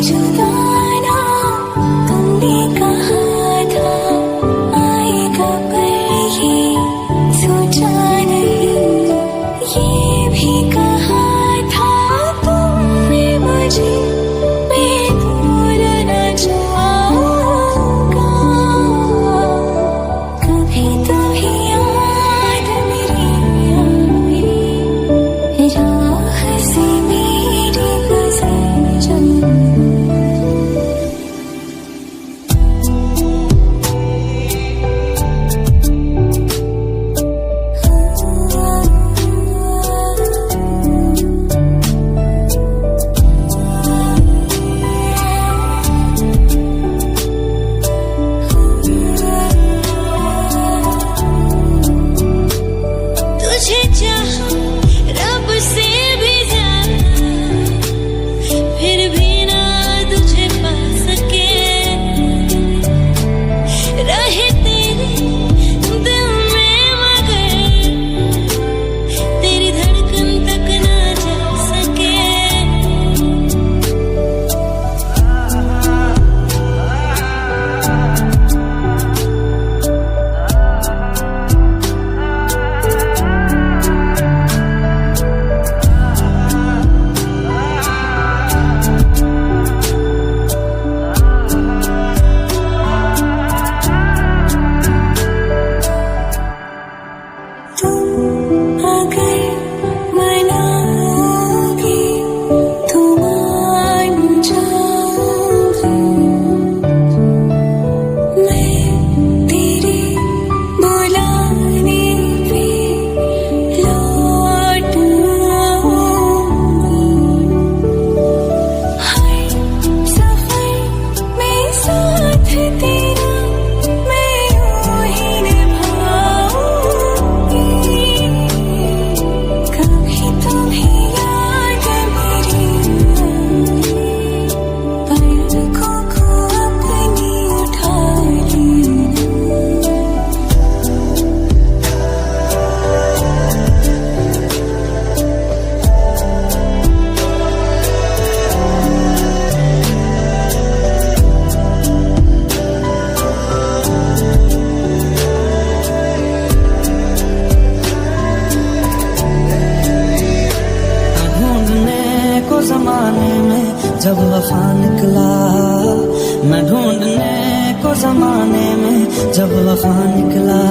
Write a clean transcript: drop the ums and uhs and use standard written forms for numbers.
जुदा ना तुमने कहा था आएगा, पर ये सोचा नहीं। ये भी कहा था तुमने मुझे मैं भूल न जाऊंगा। कभी तुम्हें याद मेरी आई, राह से मेरी गुजर जाऊं। तुझे चाहा रब से भी ज्यादा, फिर भी ना तुझे पा सके। रहे तेरे दिल में मगर तेरी धड़कन तक ना जा सके। तुम अगर मनाओगे तो मान जाऊंगी। मैं तेरे बुलाने पे लौट आऊंगी। हर सफर में साथ तेरा मैं यूं ही निभाऊंगी। कभी तुम्हें याद मेरी आई, पलकों को अपनी उठा लेना। ढूंढने को जमाने में जब वफा निकला, मैं ढूंढने को जमाने में जब वफा निकला।